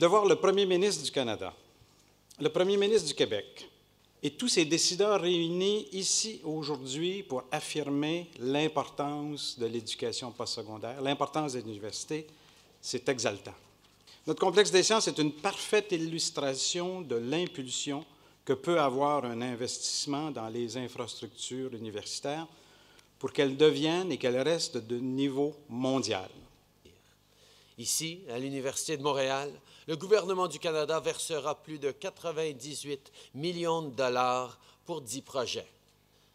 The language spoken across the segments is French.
de voir le premier ministre du Canada, le premier ministre du Québec et tous ces décideurs réunis ici aujourd'hui pour affirmer l'importance de l'éducation postsecondaire, l'importance de l'université, c'est exaltant. Notre complexe des sciences est une parfaite illustration de l'impulsion que peut avoir un investissement dans les infrastructures universitaires pour qu'elles deviennent et qu'elles restent de niveau mondial. Ici, à l'Université de Montréal, le gouvernement du Canada versera plus de 98 millions de dollars pour 10 projets.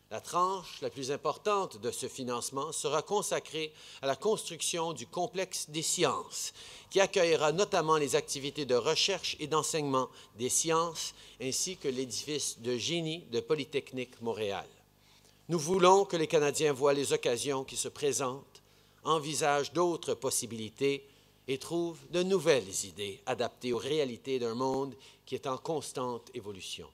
La tranche la plus importante de ce financement sera consacrée à la construction du complexe des sciences, qui accueillera notamment les activités de recherche et d'enseignement des sciences, ainsi que l'édifice de génie de Polytechnique Montréal. Nous voulons que les Canadiens voient les occasions qui se présentent, envisagent d'autres possibilités et trouvent de nouvelles idées adaptées aux réalités d'un monde qui est en constante évolution.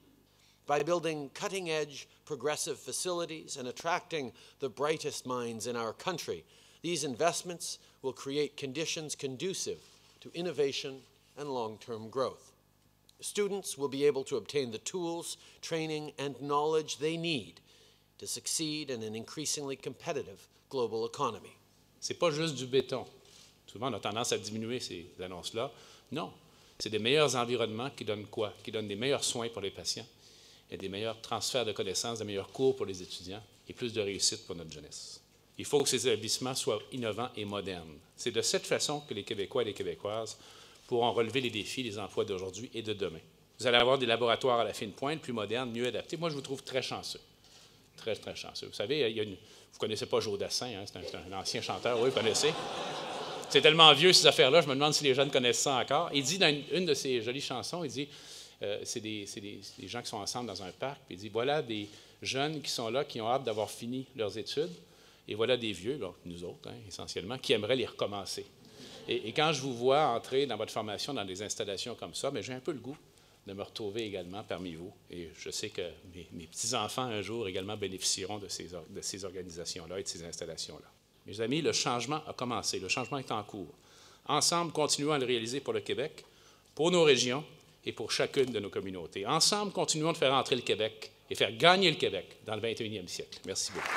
By building cutting-edge, progressive facilities and attracting the brightest minds in our country, these investments will create conditions conducive to innovation and long-term growth. Students will be able to obtain the tools, training, and knowledge they need to succeed in an increasingly competitive global economy. C'est pas juste du béton. Souvent, on a tendance à diminuer ces annonces-là. Non, c'est des meilleurs environnements qui donnent quoi? Qui donnent des meilleurs soins pour les patients, et des meilleurs transferts de connaissances, des meilleurs cours pour les étudiants et plus de réussite pour notre jeunesse. Il faut que ces établissements soient innovants et modernes. C'est de cette façon que les Québécois et les Québécoises pourront relever les défis des emplois d'aujourd'hui et de demain. Vous allez avoir des laboratoires à la fine pointe, plus modernes, mieux adaptés. Moi, je vous trouve très chanceux. Très, très chanceux. Vous savez, vous ne connaissez pas Joe Dassin, hein? C'est un ancien chanteur, oui, vous connaissez. C'est tellement vieux, ces affaires-là, je me demande si les jeunes connaissent ça encore. Il dit dans une de ses jolies chansons, il dit... c'est des gens qui sont ensemble dans un parc, puis il dit, voilà des jeunes qui sont là, qui ont hâte d'avoir fini leurs études, et voilà des vieux, donc nous autres, hein, essentiellement, qui aimeraient les recommencer. Et quand je vous vois entrer dans votre formation dans des installations comme ça, j'ai un peu le goût de me retrouver également parmi vous, et je sais que mes petits-enfants, un jour, également bénéficieront de ces organisations-là et de ces installations-là. Mes amis, le changement a commencé, le changement est en cours. Ensemble, continuons à le réaliser pour le Québec, pour nos régions, et pour chacune de nos communautés. Ensemble, continuons de faire entrer le Québec et faire gagner le Québec dans le 21e siècle. Merci beaucoup.